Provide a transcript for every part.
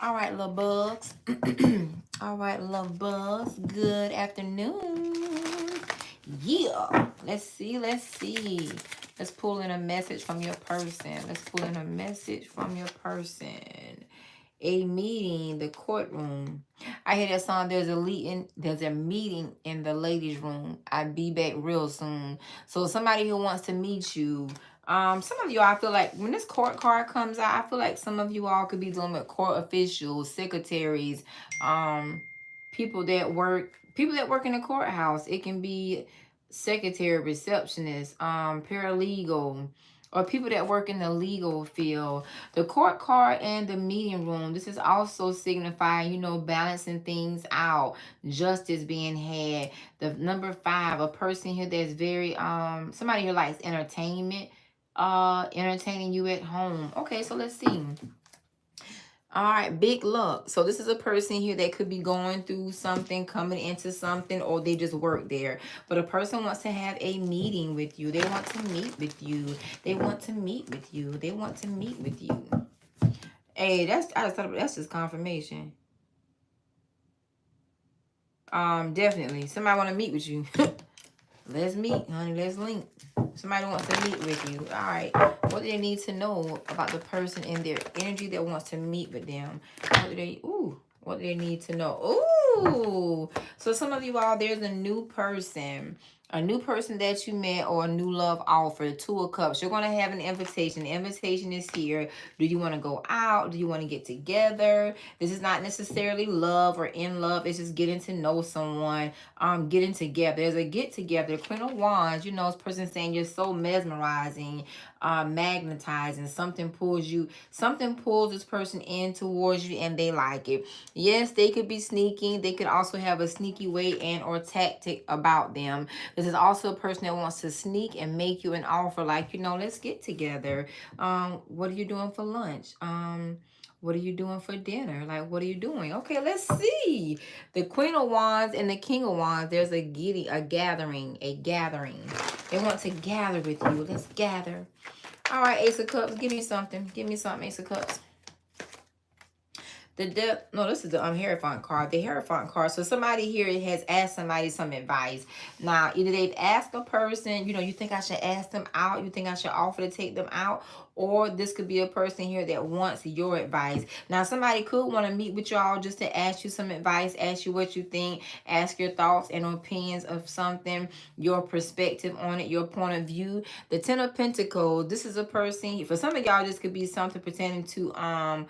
All right, little bugs. All right, little bugs. Good afternoon. Yeah. Let's see. Let's pull in a message from your person. Let's pull in a message from your person. A meeting, the courtroom. I hear that song. There's a meeting in the ladies' room. I'll be back real soon. So somebody who wants to meet you. Some of you, I feel like when this court card comes out, I feel like some of you all could be dealing with court officials, secretaries, people that work in the courthouse. It can be secretary, receptionist, paralegal, or people that work in the legal field. The court card and the meeting room, this is also signifying, balancing things out, justice being had. The number 5, a person here that's very, somebody here likes entertainment, entertaining you at home. Okay, so let's see. All right, big luck. So this is a person here that could be going through something, coming into something, or they just work there. But a person wants to have a meeting with you. They want to meet with you. They want to meet with you. They want to meet with you. Hey, that's just confirmation. Definitely. Somebody want to meet with you. Let's meet, honey. Let's link. Somebody wants to meet with you. All right. What do they need to know about the person in their energy that wants to meet with them? What do they need to know? Ooh. So some of you all, there's a new person. A new person that you met, or a new love offer. 2 of Cups. You're going to have an invitation. The invitation is here. Do you want to go out? Do you want to get together? This is not necessarily love or in love. It's just getting to know someone. Getting together. There's a get together. Queen of Wands. This person saying you're so mesmerizing, magnetizing. Something pulls this person in towards you, and they like it. Yes, they could be sneaking. They could also have a sneaky way and or tactic about them. This is also a person that wants to sneak and make you an offer, like, let's get together. What are you doing for lunch? What are you doing for dinner? Like, what are you doing? Okay, let's see. The Queen of Wands and the King of Wands, there's a gathering. They want to gather with you. Let's gather. All right, Ace of Cups, give me something. Give me something, Ace of Cups. This is the Hierophant card. The Hierophant card. So somebody here has asked somebody some advice. Now, either they've asked a person, you think I should ask them out. You think I should offer to take them out. Or this could be a person here that wants your advice. Now, somebody could want to meet with y'all just to ask you some advice, ask you what you think, ask your thoughts and opinions of something, your perspective on it, your point of view. The 10 of Pentacles, this is a person, for some of y'all, this could be something pertaining to,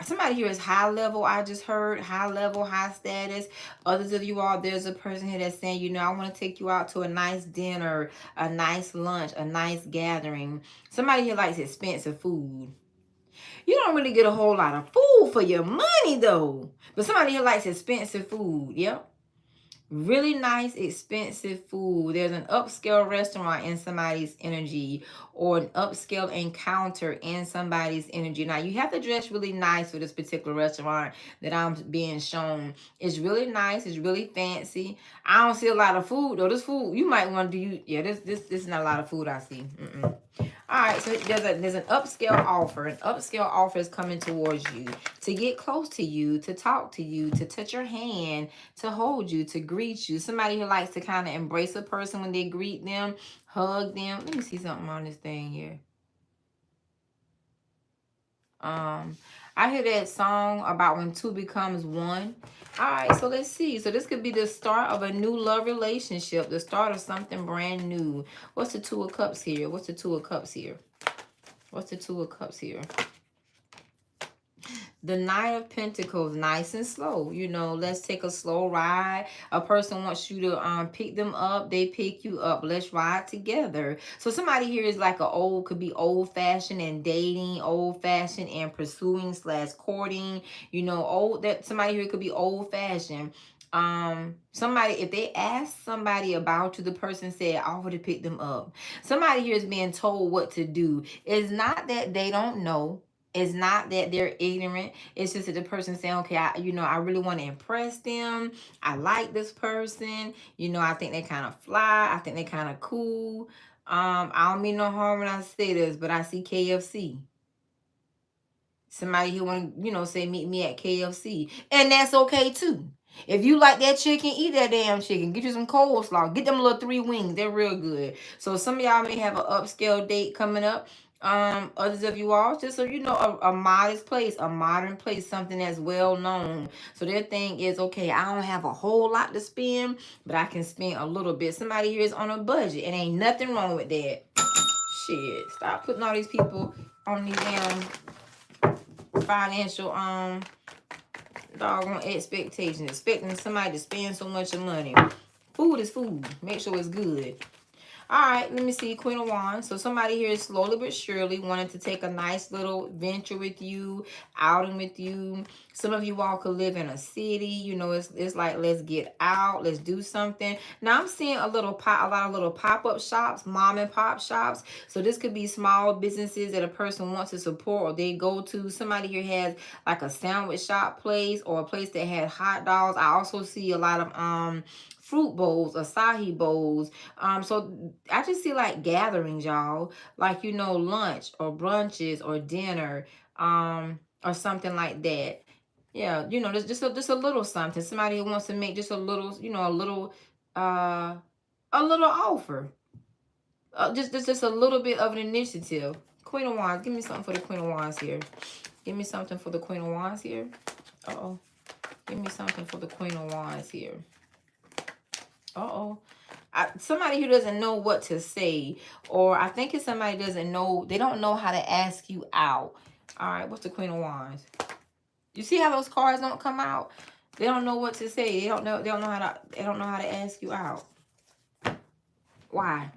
somebody here is high level. I just heard high level, high status. Others of you all, there's a person here that's saying, I want to take you out to a nice dinner, a nice lunch, a nice gathering. Somebody here likes expensive food. You don't really get a whole lot of food for your money though. But somebody here likes expensive food. Yep. Really nice, expensive food. There's an upscale restaurant in somebody's energy, or an upscale encounter in somebody's energy. Now, you have to dress really nice for this particular restaurant that I'm being shown. It's really nice. It's really fancy. I don't see a lot of food, though. This food, you might want to do... Yeah, this is not a lot of food I see. All right, so there's an upscale offer. An upscale offer is coming towards you to get close to you, to talk to you, to touch your hand, to hold you, to greet you. Somebody who likes to kind of embrace a person when they greet them, hug them. Let me see something on this thing here. I hear that song about when 2 becomes 1. All right, so let's see. So this could be the start of a new love relationship, the start of something brand new. What's the 2 of Cups here? What's the 2 of Cups here? What's the 2 of Cups here? The Nine of Pentacles, nice and slow. You know, let's take a slow ride. A person wants you to pick them up. They pick you up. Let's ride together. So somebody here is like could be old fashioned and dating, old fashioned and pursuing / courting. You know, somebody here could be old fashioned. Somebody, if they ask somebody about you, the person said offer to pick them up. Somebody here is being told what to do. It's not that they don't know. It's not that they're ignorant. It's just that the person saying, okay, I really want to impress them. I like this person. I think they kind of fly. I think they kind of cool. I don't mean no harm when I say this, but I see KFC. Somebody who want to, say meet me at KFC. And that's okay too. If you like that chicken, eat that damn chicken. Get you some coleslaw. Get them little 3 wings. They're real good. So some of y'all may have an upscale date coming up. Others of you all, just so you know, a modest place, a modern place, something that's well known. So their thing is, okay, I don't have a whole lot to spend, but I can spend a little bit. Somebody here is on a budget, and ain't nothing wrong with that. Shit, stop putting all these people on these damn financial doggone expectations, expecting somebody to spend so much of money. Food is food. Make sure it's good. All right, let me see. Queen of Wands. So somebody here is slowly but surely wanting to take a nice little venture with you, outing with you. Some of you all could live in a city. It's like, let's get out. Let's do something. Now I'm seeing a lot of little pop-up shops, mom and pop shops. So this could be small businesses that a person wants to support or they go to. Somebody here has like a sandwich shop place or a place that has hot dogs. I also see a lot of fruit bowls, acai bowls. So I just see like gatherings, y'all, like, lunch or brunches or dinner, or something like that. Yeah, just a little something. Somebody who wants to make just a little, a little offer. Just a little bit of an initiative. Queen of Wands, give me something for the Queen of Wands here. Give me something for the Queen of Wands here. Uh-oh. Give me something for the Queen of Wands here. Uh-oh. Somebody who doesn't know what to say, or I think it's somebody doesn't know, they don't know how to ask you out. All right, what's the Queen of Wands? You see how those cards don't come out? They don't know what to say. They don't know how to ask you out. Why?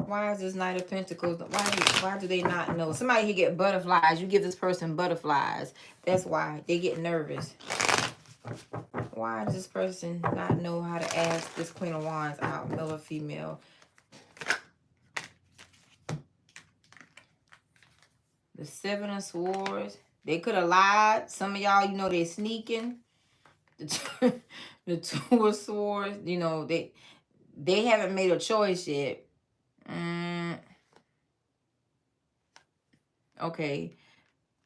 Why is this Knight of Pentacles? Why do they not know? Somebody who get butterflies, you give this person butterflies. That's why they get nervous. Why does this person not know how to ask this Queen of Wands out, male or female? The Seven of Swords. They could have lied. Some of y'all, they're sneaking. The Two of Swords, they haven't made a choice yet. Okay.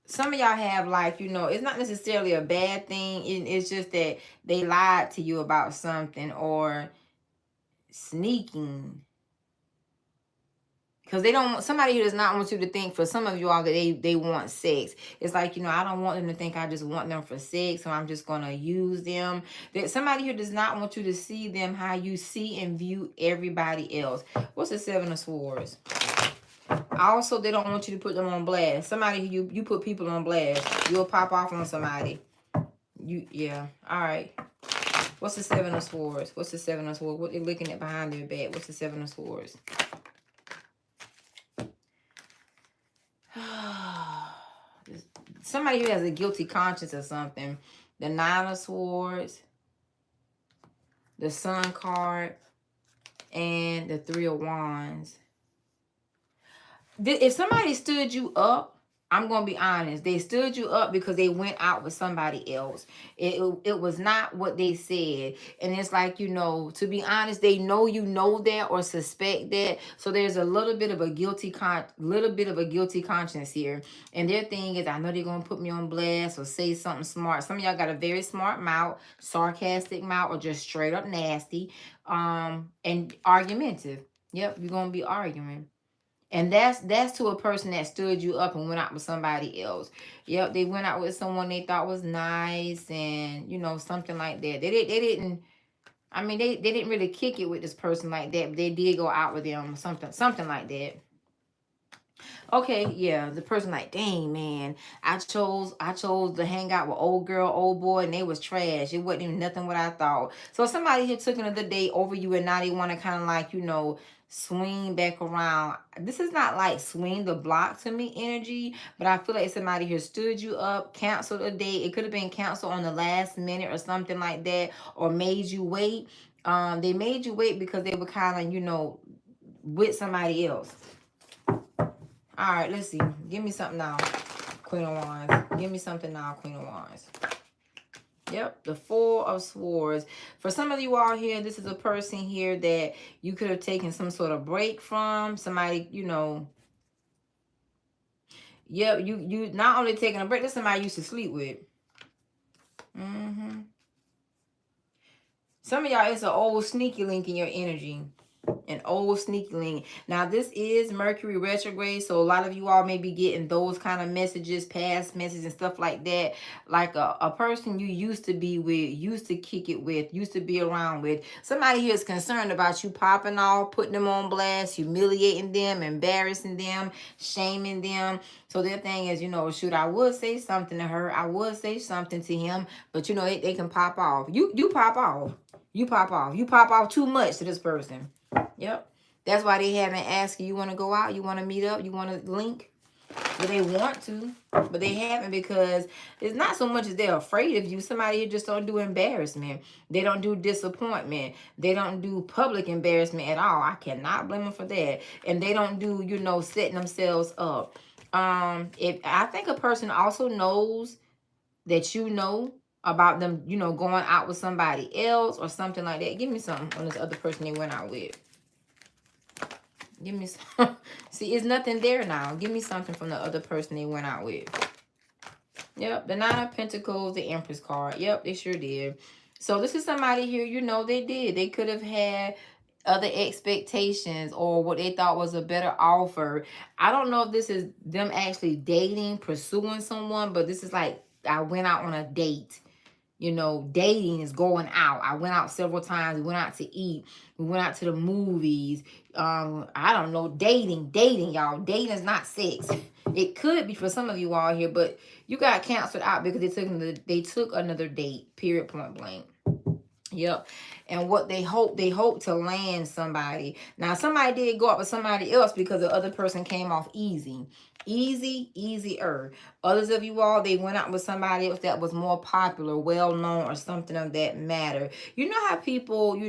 Some of y'all have it's not necessarily a bad thing. It's just that they lied to you about something or sneaking. Because somebody who does not want you to think, for some of you all, that they want sex. It's like, I don't want them to think I just want them for sex, so I'm just going to use them. That somebody who does not want you to see them how you see and view everybody else. What's the Seven of Swords? Also, they don't want you to put them on blast. Somebody who you put people on blast, you'll pop off on somebody. Yeah. All right. What's the Seven of Swords? What's the Seven of Swords? What they're looking at behind their back? What's the Seven of Swords? Somebody who has a guilty conscience or something. The Nine of Swords, the Sun card, and the Three of Wands. If somebody stood you up, I'm going to be honest. They stood you up because they went out with somebody else. It was not what they said. And it's like, to be honest, they know that or suspect that. So there's a little bit of a guilty conscience here. And their thing is, I know they're going to put me on blast or say something smart. Some of y'all got a very smart mouth, sarcastic mouth, or just straight up nasty, and argumentative. Yep, you're going to be arguing. And that's to a person that stood you up and went out with somebody else. Yep, they went out with someone they thought was nice and, something like that. They didn't really kick it with this person like that, but they did go out with them, something like that. Okay, yeah, the person like, dang man, I chose to hang out with old girl, old boy, and they was trash. It wasn't even nothing what I thought. So somebody here took another day over you, and now they want to kind of like, swing back around. This is not like swing the block to me energy, but I feel like somebody here stood you up, canceled a date. It could have been canceled on the last minute or something like that, or made you wait. They made you wait because they were kind of, with somebody else. All right, let's see. Give me something now, Queen of Wands. Give me something now, Queen of Wands. Yep, the Four of Swords. For some of you all here, this is a person here that you could have taken some sort of break from. Somebody, yep, you not only taking a break, this is somebody you used to sleep with. Some of y'all, it's an old sneaky link in your energy. An old sneaky link. Now, this is Mercury retrograde, so a lot of you all may be getting those kind of messages, past messages and stuff like that. Like a person you used to be with, used to kick it with, used to be around with. Somebody here is concerned about you popping off, putting them on blast, humiliating them, embarrassing them, shaming them. So their thing is, shoot, I would say something to her, I would say something to him, but they can pop off. You pop off. You pop off. You pop off too much to this person. Yep. That's why they haven't asked you want to go out, you want to meet up, you want to link. But they want to, but they haven't because it's not so much as they're afraid of you. Somebody just don't do embarrassment. They don't do disappointment. They don't do public embarrassment at all. I cannot blame them for that. And they don't do, setting themselves up. If I think a person also knows that about them, going out with somebody else or something like that. Give me something on this other person they went out with. Give me some. See, it's nothing there now. Give me something from the other person they went out with. Yep, the Nine of Pentacles, the Empress card. Yep, they sure did. So this is somebody here, they did. They could have had other expectations or what they thought was a better offer. I don't know if this is them actually dating, pursuing someone, but this is like, I went out on a date. Dating is going out. I went out several times. We went out to eat. We went out to the movies. I don't know. Dating, y'all. Dating is not sex. It could be for some of you all here, but you got canceled out because they took another date. Period. Point blank. Yep. And what they hope to land somebody. Now, somebody did go up with somebody else because the other person came off easy. Easier. Others of you all, they went out with somebody else that was more popular, well known, or something of that matter. You know how people,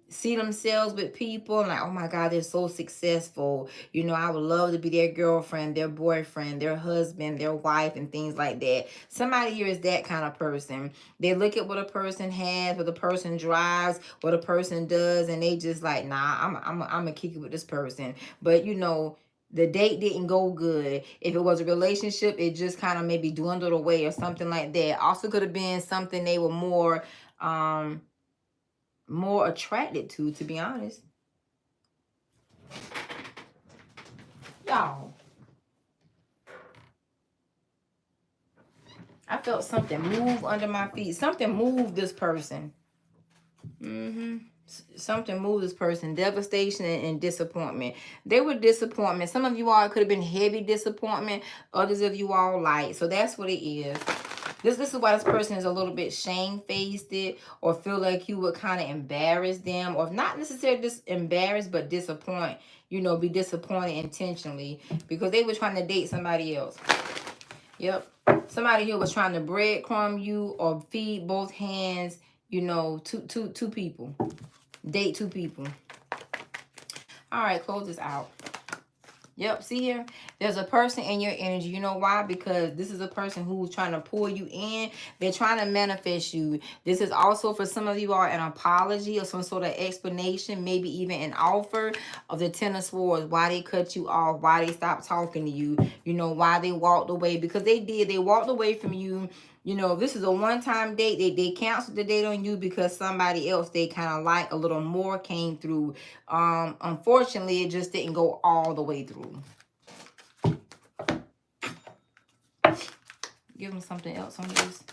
see themselves with people and like, oh my God, they're so successful. I would love to be their girlfriend, their boyfriend, their husband, their wife, and things like that. Somebody here is that kind of person. They look at what a person has, what a person drives, what a person does, and they just like, nah, I'm gonna kick it with this person. But the date didn't go good. If it was a relationship, it just kind of maybe dwindled away or something like that. Also could have been something they were more attracted to be honest. Y'all, I felt something move under my feet. Something moved this person. Something moved this person. Devastation and disappointment. They were disappointment. Some of you all could have been heavy disappointment. Others of you all light. So that's what it is. This is why this person is a little bit shamefaced it, or feel like you would kind of embarrass them, or not necessarily just embarrassed, but disappoint. Be disappointed intentionally because they were trying to date somebody else. Yep. Somebody here was trying to breadcrumb you or feed both hands, two people. Date two people. All right, close this out. Yep, see here? There's a person in your energy. You know why? Because this is a person who's trying to pull you in. They're trying to manifest you. This is also for some of you are an apology or some sort of explanation, maybe even an offer of the Ten of Swords. Why they cut you off, why they stopped talking to you, why they walked away. Because they did. They walked away from you. This is a one-time date. They canceled the date on you because somebody else they kind of like a little more came through. Unfortunately, it just didn't go all the way through. Give them something else on this.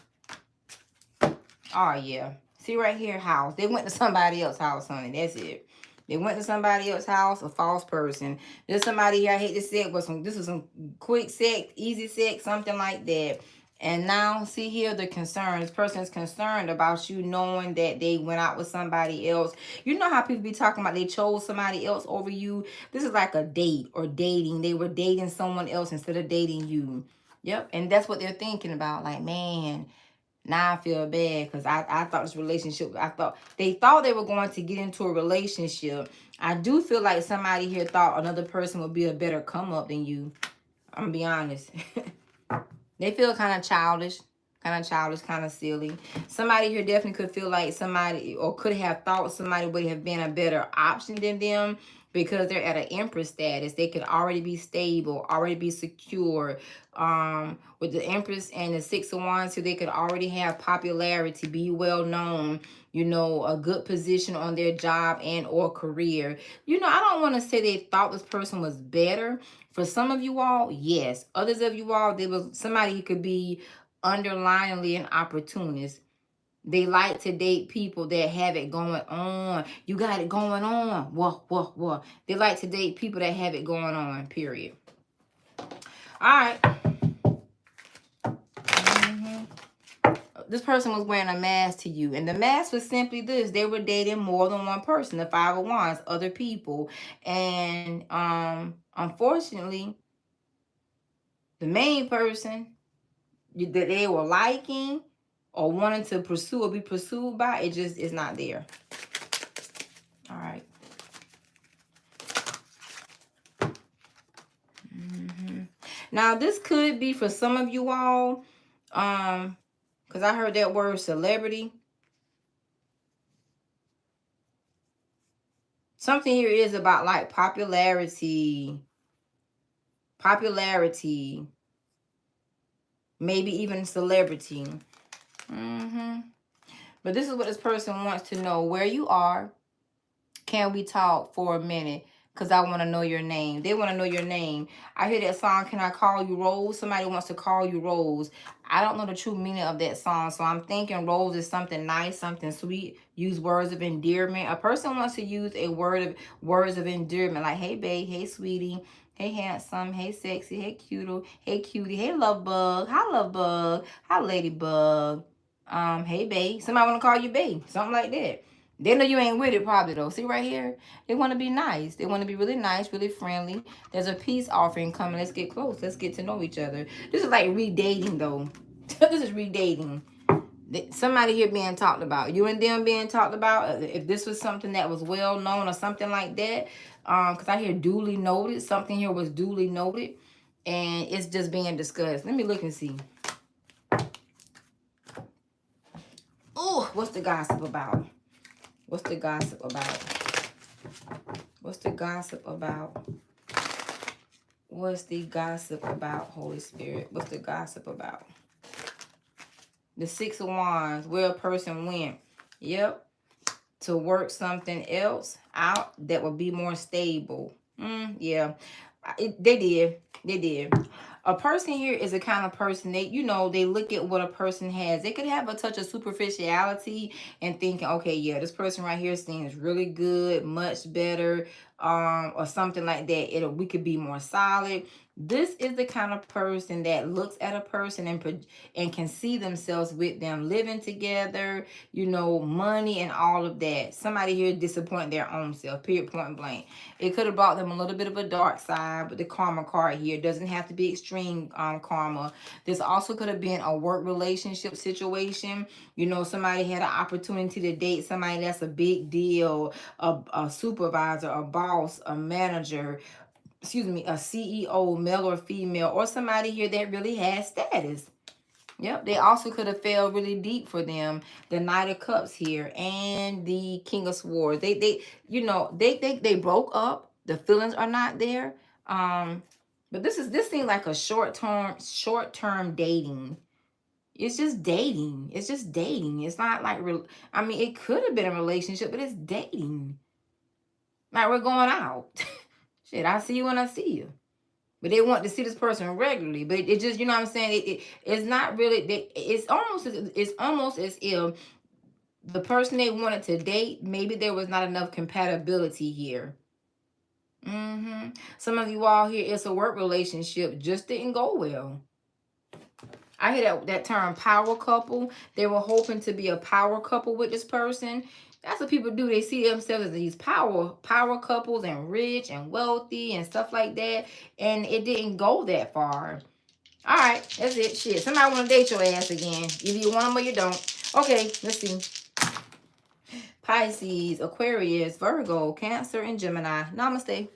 Oh, yeah. See right here, house. They went to somebody else's house, honey. That's it. They went to somebody else's house, a false person. There's somebody here, I hate to say it, but this is some quick sex, easy sex, something like that. And now, see here, the concern. This person is concerned about you knowing that they went out with somebody else. You know how people be talking about they chose somebody else over you? This is like a date or dating. They were dating someone else instead of dating you. Yep, and that's what they're thinking about. Like, man, now I feel bad because I thought this relationship, they thought they were going to get into a relationship. I do feel like somebody here thought another person would be a better come up than you. I'm going to be honest. They feel kind of childish, kind of silly. Somebody here definitely could feel like somebody, or could have thought somebody would have been a better option than them because they're at an Empress status. They could already be stable, already be secure. With the Empress and the Six of Wands, so they could already have popularity, be well known, you know, a good position on their job and or career. You know, I don't want to say they thought this person was better. For some of you all, yes. Others of you all, there was somebody who could be underlyingly an opportunist. They like to date people that have it going on. You got it going on. What? They like to date people that have it going on, period. All right. This person was wearing a mask to you. And the mask was simply this. They were dating more than one person. The Five of Wands, other people. And unfortunately, the main person that they were liking or wanting to pursue or be pursued by, it just is not there. All right. Now, this could be for some of you all, because I heard that word celebrity. Something here is about like popularity, maybe even celebrity. But this is what this person wants to know. Where you are, can we talk for a minute? Because I want to know your name. They want to know your name. I hear that song, Can I Call You Rose? Somebody wants to call you Rose. I don't know the true meaning of that song. So I'm thinking Rose is something nice, something sweet. Use words of endearment. A person wants to use a words of endearment. Like, hey, babe. Hey, sweetie. Hey, handsome. Hey, sexy. Hey, cutie. Hey, love bug. Hi, love bug. Hi, ladybug. Hey, babe. Somebody want to call you babe. Something like that. They know you ain't with it probably though. See right here? They want to be nice. They want to be really nice, really friendly. There's a peace offering coming. Let's get close. Let's get to know each other. This is like redating though. This is redating. Somebody here being talked about. You and them being talked about. If this was something that was well known or something like that. Because I hear duly noted. Something here was duly noted. And it's just being discussed. Let me look and see. Oh, what's the gossip about? What's the gossip about? What's the gossip about? What's the gossip about, Holy Spirit? What's the gossip about? The Six of Wands, where a person went. Yep. To work something else out that would be more stable. Yeah. They did. A person here is a kind of person that, you know, they look at what a person has. They could have a touch of superficiality and thinking, okay, yeah, this person right here seems really good, much better, or something like that. We could be more solid. This is the kind of person that looks at a person and can see themselves with them living together, you know, money and all of that. Somebody here disappointed their own self, period, point blank. It could have brought them a little bit of a dark side, but the karma card here doesn't have to be extreme karma. This also could have been a work relationship situation. You know, somebody had an opportunity to date somebody that's a big deal, a supervisor, a boss, a manager, a CEO, male or female, or somebody here that really has status. Yep, they also could have fell really deep for them. The Knight of Cups here and the King of Swords. They broke up. The feelings are not there. But this seems like a short-term dating. It's just dating. It's not like it could have been a relationship, but it's dating. Like we're going out. Shit, I see you when I see you. But they want to see this person regularly. But it just, you know what I'm saying? It's not really, it's almost as if The person they wanted to date, maybe there was not enough compatibility here. Some of you all here, it's a work relationship, just didn't go well. I hear that term power couple. They were hoping to be a power couple with this person. That's what people do. They see themselves as these power couples and rich and wealthy and stuff like that. And it didn't go that far. All right, that's it. Shit, somebody want to date your ass again. Either you want them or you don't. Okay, let's see. Pisces, Aquarius, Virgo, Cancer, and Gemini. Namaste.